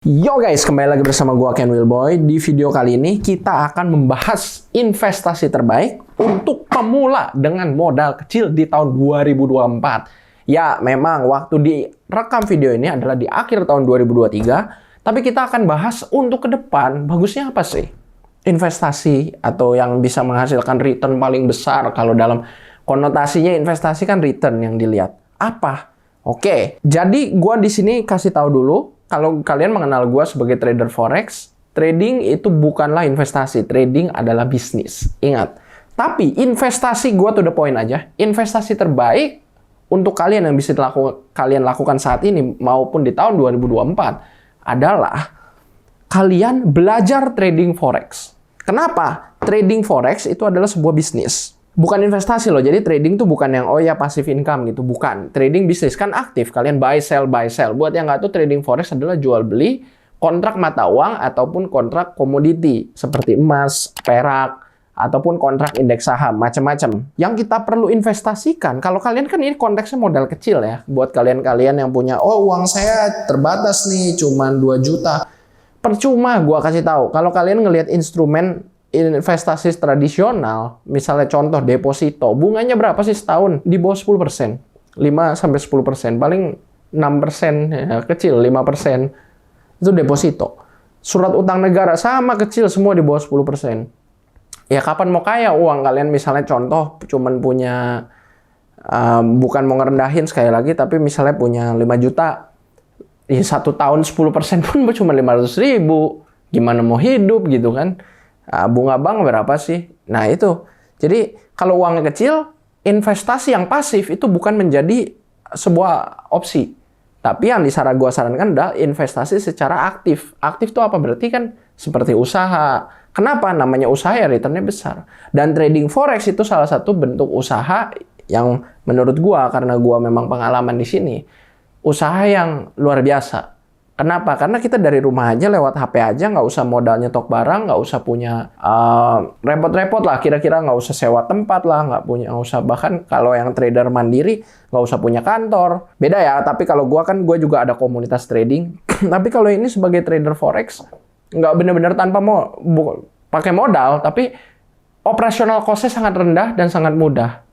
Yo guys, kembali lagi bersama gua Ken Wilboy. Di video kali ini kita akan membahas investasi terbaik untuk pemula dengan modal kecil di tahun 2024. Ya, memang waktu direkam video ini adalah di akhir tahun 2023, tapi kita akan bahas untuk ke depan bagusnya apa sih? Investasi atau yang bisa menghasilkan return paling besar. Kalau dalam konotasinya investasi kan return yang dilihat. Apa? Oke, jadi gua di sini kasih tahu dulu. Kalau kalian mengenal gue sebagai trader forex, trading itu bukanlah investasi. Trading adalah bisnis. Ingat. Tapi investasi gue to the point aja. Investasi terbaik untuk kalian yang bisa kalian lakukan saat ini maupun di tahun 2024 adalah kalian belajar trading forex. Kenapa? Trading forex itu adalah sebuah bisnis. Bukan investasi loh, jadi trading tuh bukan yang, oh ya passive income gitu, bukan. Trading bisnis, kan aktif, kalian buy, sell, buy, sell. Buat yang nggak tahu, trading forex adalah jual beli kontrak mata uang ataupun kontrak komoditi, seperti emas, perak, ataupun kontrak indeks saham, macam-macam. Yang kita perlu investasikan, kalau kalian kan ini konteksnya modal kecil ya, buat kalian-kalian yang punya, oh uang saya terbatas nih, cuman 2 juta. Percuma gua kasih tahu, kalau kalian ngelihat instrumen investasi tradisional, misalnya contoh deposito, bunganya berapa sih setahun? Di bawah 10%. 5-10%. Paling 6%, ya, kecil, 5%. Itu deposito. Surat utang negara sama kecil, semua di bawah 10%. Ya kapan mau kaya uang kalian, misalnya contoh, cuman punya, bukan mau ngerendahin sekali lagi, tapi misalnya punya 5 juta, ya 1 tahun 10% pun cuma 500.000. Gimana mau hidup gitu kan? Bunga bank berapa sih? Nah itu. Jadi kalau uangnya kecil, investasi yang pasif itu bukan menjadi sebuah opsi. Tapi yang gua sarankan adalah investasi secara aktif. Aktif itu apa? Berarti kan seperti usaha. Kenapa? Namanya usaha ya returnnya besar. Dan trading forex itu salah satu bentuk usaha yang menurut gua, karena gua memang pengalaman di sini, usaha yang luar biasa. Kenapa? Karena kita dari rumah aja, lewat HP aja, nggak usah modal nyetok barang, nggak usah punya repot-repot lah, kira-kira nggak usah sewa tempat lah, nggak usah, bahkan kalau yang trader mandiri, nggak usah punya kantor. Beda ya, tapi kalau gue juga ada komunitas trading. Tapi kalau ini sebagai trader forex, nggak benar-benar tanpa pakai modal, tapi operasional cost-nya sangat rendah dan sangat mudah.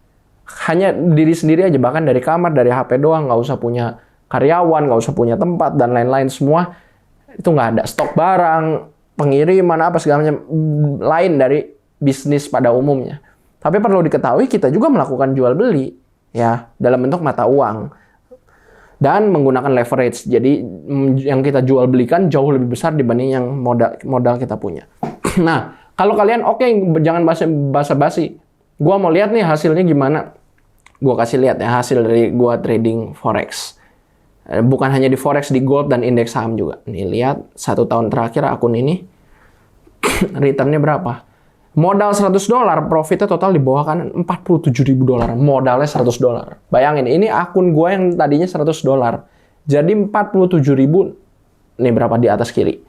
Hanya diri sendiri aja, bahkan dari kamar, dari HP doang, nggak usah punya karyawan, nggak usah punya tempat, dan lain-lain semua. Itu nggak ada stok barang, pengiriman, apa segala macam lain dari bisnis pada umumnya. Tapi perlu diketahui, kita juga melakukan jual beli ya dalam bentuk mata uang dan menggunakan leverage. Jadi yang kita jual belikan jauh lebih besar dibanding yang modal kita punya. Nah, kalau kalian oke, jangan basa-basi. Gua mau lihat nih hasilnya gimana. Gua kasih lihat ya hasil dari gua trading forex. Bukan hanya di forex, di gold dan indeks saham juga. Nih lihat 1 tahun terakhir akun ini returnnya berapa? Modal $100, profitnya total di bawah kanan $47.000. Modalnya $100. Bayangin, ini akun gue yang tadinya $100. Jadi 47.000, nih berapa di atas kiri?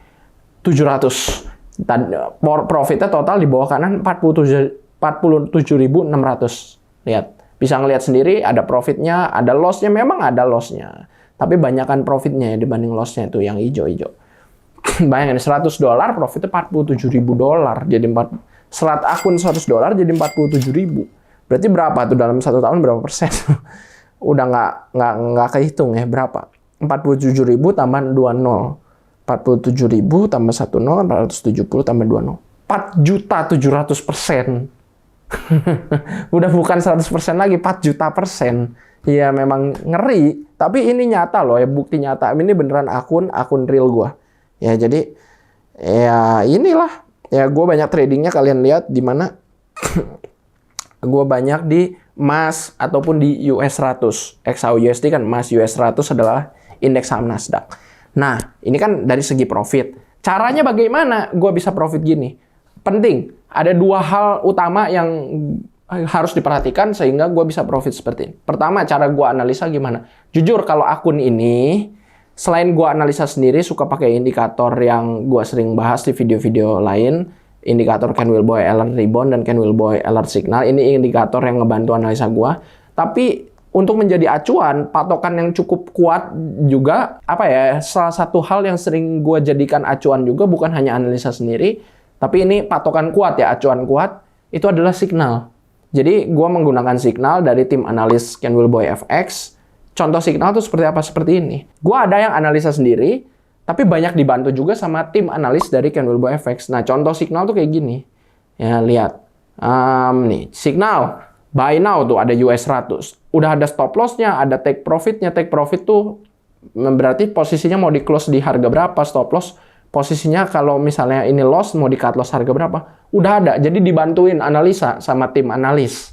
700. Profitnya total di bawah kanan 47.600. Lihat, bisa ngelihat sendiri, ada profitnya, ada lossnya, memang ada lossnya. Tapi banyakkan profitnya ya dibanding lossnya, itu yang hijau-hijau. Bayangin, $100, profitnya $47.000. Jadi serat akun $100 jadi 47.000. Berarti berapa tuh dalam 1 tahun, berapa persen? Udah nggak kehitung ya, berapa? 47.000 tambah 20. 47.000 tambah 10, 470 tambah 20. 4.700%. Udah bukan 100% lagi, 4 juta persen. Ya memang ngeri, tapi ini nyata loh ya, bukti nyata. Ini beneran akun real gua. Ya jadi ya inilah, ya gue banyak tradingnya, kalian lihat di mana gue banyak di emas ataupun di US 100. XAUUSD kan emas, US 100 adalah indeks saham Nasdaq. Nah, ini kan dari segi profit. Caranya bagaimana gue bisa profit gini? Penting, ada 2 hal utama yang harus diperhatikan sehingga gue bisa profit seperti ini. Pertama, cara gue analisa gimana? Jujur, kalau akun ini, selain gue analisa sendiri, suka pakai indikator yang gue sering bahas di video-video lain. Indikator Ken Wilboy Alert Rebound dan Ken Wilboy Alert Signal. Ini indikator yang ngebantu analisa gue. Tapi untuk menjadi acuan, patokan yang cukup kuat juga, salah satu hal yang sering gue jadikan acuan juga bukan hanya analisa sendiri, tapi ini patokan kuat ya, acuan kuat, itu adalah signal. Jadi gue menggunakan signal dari tim analis Ken Wilboy FX. Contoh signal tuh seperti apa? Seperti ini. Gue ada yang analisa sendiri, tapi banyak dibantu juga sama tim analis dari Ken Wilboy FX. Nah, contoh signal tuh kayak gini. Ya, lihat. Nih, signal. Buy now tuh ada US 100. Udah ada stop loss-nya, ada take profit-nya. Take profit tuh berarti posisinya mau di close di harga berapa, stop loss. Posisinya kalau misalnya ini loss, mau di cut loss harga berapa. Udah ada, jadi dibantuin analisa sama tim analis.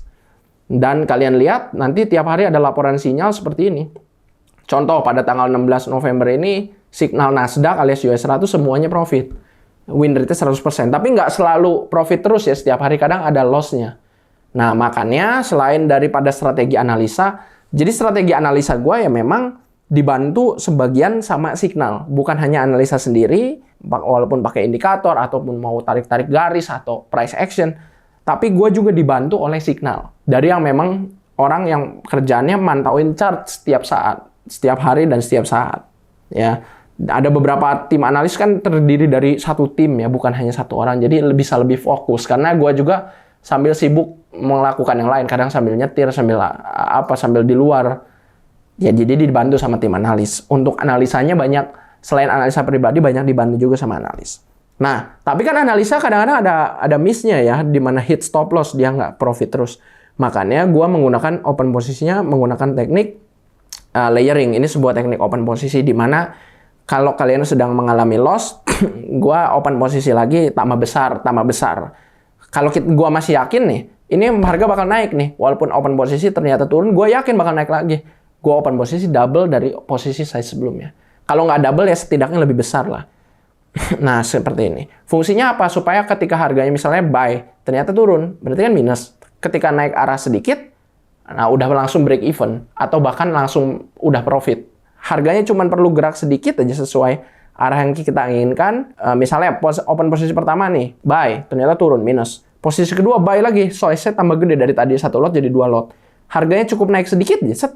Dan kalian lihat, nanti tiap hari ada laporan sinyal seperti ini. Contoh, pada tanggal 16 November ini, signal Nasdaq alias US 100 semuanya profit. Win rate-nya 100%. Tapi nggak selalu profit terus ya, setiap hari kadang ada loss-nya. Nah, makanya selain daripada strategi analisa, jadi strategi analisa gue ya memang dibantu sebagian sama signal. Bukan hanya analisa sendiri, walaupun pakai indikator, ataupun mau tarik-tarik garis, atau price action. Tapi gue juga dibantu oleh signal. Dari yang memang orang yang kerjaannya mantauin chart setiap saat, setiap hari dan setiap saat. Ya, ada beberapa tim analis kan terdiri dari satu tim ya, bukan hanya satu orang. Jadi bisa lebih fokus. Karena gue juga sambil sibuk melakukan yang lain, kadang sambil nyetir, sambil di luar. Ya, jadi dibantu sama tim analis. Untuk analisanya banyak, selain analisa pribadi, banyak dibantu juga sama analis. Nah, tapi kan analisa kadang-kadang ada miss-nya ya, di mana hit stop loss, dia nggak profit terus. Makanya gue menggunakan open posisinya, menggunakan teknik layering. Ini sebuah teknik open posisi, di mana kalau kalian sedang mengalami loss, gue open posisi lagi, tambah besar. Kalau gue masih yakin nih, ini harga bakal naik nih, walaupun open posisi ternyata turun, gue yakin bakal naik lagi. Gue open posisi double dari posisi size sebelumnya. Kalau nggak double ya setidaknya lebih besar lah. Nah, seperti ini. Fungsinya apa? Supaya ketika harganya misalnya buy, ternyata turun, berarti kan minus. Ketika naik arah sedikit, nah udah langsung break even. Atau bahkan langsung udah profit. Harganya cuma perlu gerak sedikit aja sesuai arah yang kita inginkan. Misalnya open posisi pertama nih, buy, ternyata turun, minus. Posisi kedua, buy lagi, size-nya tambah gede dari tadi 1 lot jadi 2 lot. Harganya cukup naik sedikit, set.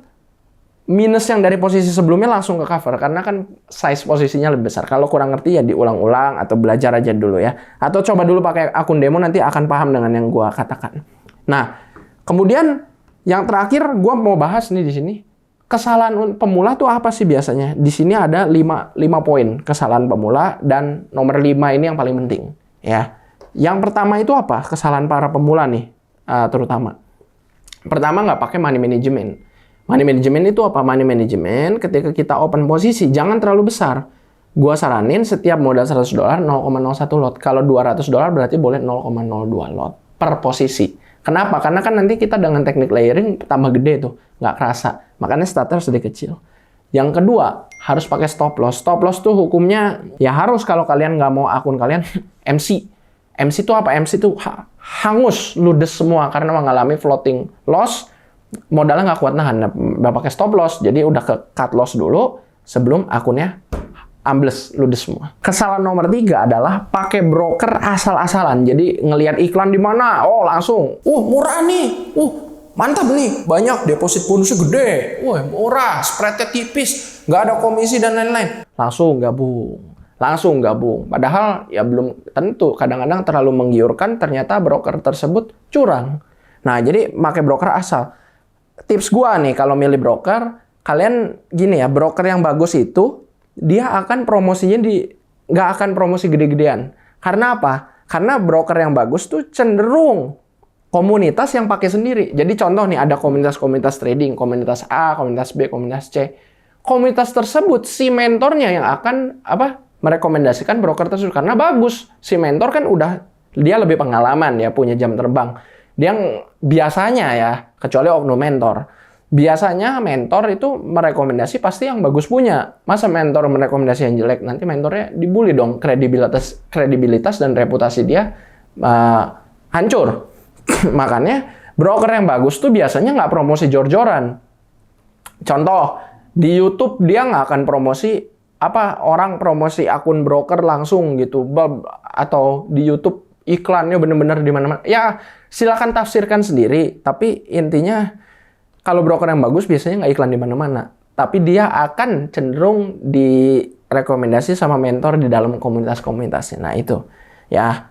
Minus yang dari posisi sebelumnya langsung ke cover, karena kan size posisinya lebih besar. Kalau kurang ngerti ya diulang-ulang atau belajar aja dulu ya. Atau coba dulu pakai akun demo, nanti akan paham dengan yang gua katakan. Nah, kemudian yang terakhir gua mau bahas nih di sini. Kesalahan pemula tuh apa sih biasanya? Di sini ada 5 poin kesalahan pemula, dan nomor 5 ini yang paling penting ya. Yang pertama itu apa? Kesalahan para pemula nih, terutama. Pertama, nggak pakai money management. Money management itu apa? Money management ketika kita open posisi, jangan terlalu besar. Gua saranin setiap modal $100 0,01 lot. Kalau $200 berarti boleh 0,02 lot per posisi. Kenapa? Karena kan nanti kita dengan teknik layering tambah gede tuh, nggak kerasa. Makanya starter sedikit kecil. Yang kedua, harus pakai stop loss. Stop loss tuh hukumnya ya harus, kalau kalian nggak mau akun kalian MC. MC itu apa? MC itu hangus, ludes semua karena mengalami floating loss. Modalnya nggak kuat nahan, nggak pakai stop loss, jadi udah ke cut loss dulu sebelum akunnya ambles, ludes semua. Kesalahan nomor 3 adalah pakai broker asal-asalan. Jadi ngelihat iklan di mana, oh langsung, murah nih, mantap nih, banyak deposit bonusnya gede, murah, spreadnya tipis, nggak ada komisi dan lain-lain. Langsung gabung. Padahal ya belum tentu, kadang-kadang terlalu menggiurkan, ternyata broker tersebut curang. Nah, jadi pakai broker asal. Tips gua nih kalau milih broker, kalian gini ya, broker yang bagus itu dia akan promosinya nggak akan promosi gede-gedean. Karena apa? Karena broker yang bagus tuh cenderung komunitas yang pakai sendiri. Jadi contoh nih, ada komunitas trading, komunitas A, komunitas B, komunitas C. Komunitas tersebut si mentornya yang akan merekomendasikan broker tersebut karena bagus. Si mentor kan dia lebih pengalaman ya, punya jam terbang. Dia biasanya ya, kecuali oknum mentor, biasanya mentor itu merekomendasi pasti yang bagus punya. Masa mentor merekomendasi yang jelek? Nanti mentornya dibully dong, kredibilitas dan reputasi dia hancur. Makanya broker yang bagus tuh biasanya nggak promosi jor-joran. Contoh, di YouTube dia nggak akan promosi orang promosi akun broker langsung gitu, atau di YouTube iklannya bener-bener di mana-mana. Ya, silakan tafsirkan sendiri, tapi intinya Kalau broker yang bagus biasanya nggak iklan di mana-mana, tapi dia akan cenderung direkomendasi sama mentor di dalam komunitas-komunitasnya. Nah itu ya.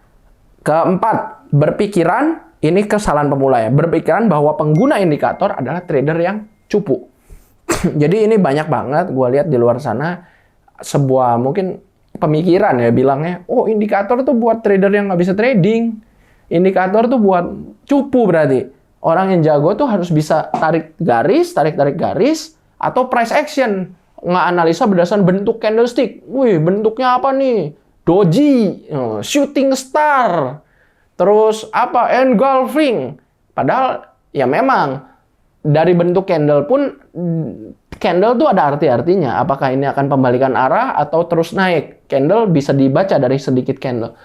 Keempat, berpikiran, ini kesalahan pemula ya, berpikiran bahwa pengguna indikator adalah trader yang cupu. Jadi ini banyak banget gue lihat di luar sana sebuah mungkin pemikiran ya bilangnya, oh indikator tuh buat trader yang nggak bisa trading, indikator tuh buat cupu berarti. Orang yang jago tuh harus bisa tarik garis, atau price action, nggak analisa berdasarkan bentuk candlestick. Wih, bentuknya apa nih? Doji, shooting star, terus apa, engulfing. Padahal ya memang dari bentuk candle pun, candle tuh ada arti-artinya. Apakah ini akan pembalikan arah atau terus naik? Candle bisa dibaca dari sedikit candle.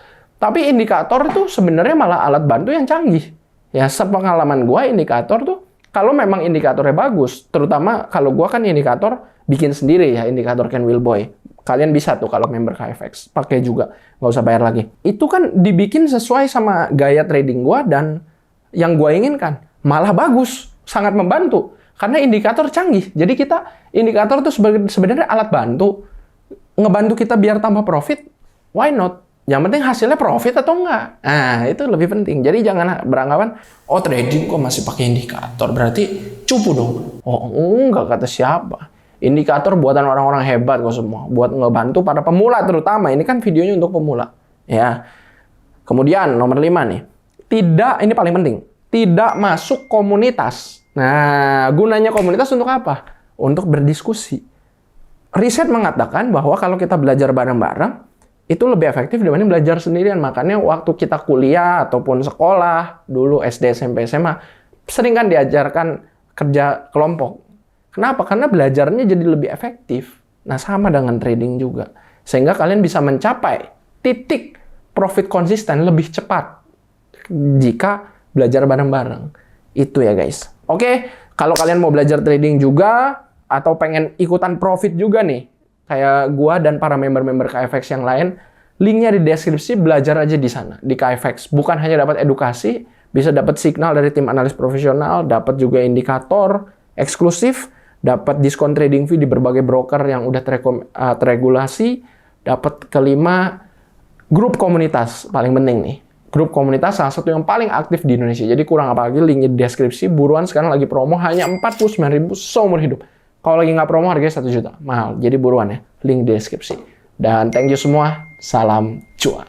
Tapi indikator tuh sebenarnya malah alat bantu yang canggih. Ya, sepengalaman gua indikator tuh, kalau memang indikatornya bagus, terutama kalau gua kan indikator bikin sendiri ya, indikator Ken Wilboy. Kalian bisa tuh kalau member KFX, pakai juga, nggak usah bayar lagi. Itu kan dibikin sesuai sama gaya trading gua dan yang gua inginkan. Malah bagus, sangat membantu. Karena indikator canggih. Jadi indikator tuh sebenarnya alat bantu. Ngebantu kita biar tambah profit, why not? Yang penting hasilnya profit atau enggak. Nah, itu lebih penting. Jadi jangan beranggapan, oh trading kok masih pakai indikator, berarti cupu dong. Oh enggak, kata siapa. Indikator buatan orang-orang hebat kok semua. Buat ngebantu para pemula terutama. Ini kan videonya untuk pemula. Ya. Kemudian nomor 5 nih. Ini paling penting. Tidak masuk komunitas. Nah, gunanya komunitas untuk apa? Untuk berdiskusi. Riset mengatakan bahwa kalau kita belajar bareng-bareng, itu lebih efektif dibanding belajar sendirian. Makanya waktu kita kuliah ataupun sekolah, dulu SD, SMP, SMA, sering kan diajarkan kerja kelompok. Kenapa? Karena belajarnya jadi lebih efektif. Nah, sama dengan trading juga. Sehingga kalian bisa mencapai titik profit konsisten lebih cepat jika belajar bareng-bareng. Itu ya guys. Oke, kalau kalian mau belajar trading juga atau pengen ikutan profit juga nih, kayak gua dan para member-member KFX yang lain, linknya di deskripsi, belajar aja di sana, di KFX. Bukan hanya dapat edukasi, bisa dapat signal dari tim analis profesional, dapat juga indikator eksklusif, dapat diskon trading fee di berbagai broker yang udah terregulasi, dapat kelima, grup komunitas, paling penting nih. Grup komunitas salah satu yang paling aktif di Indonesia. Jadi kurang apa lagi, linknya di deskripsi. Buruan, sekarang lagi promo hanya 49.000 seumur hidup. Kalau lagi nggak promo harganya 1 juta. Mahal. Jadi buruan ya. Link di deskripsi. Dan thank you semua. Salam cuan.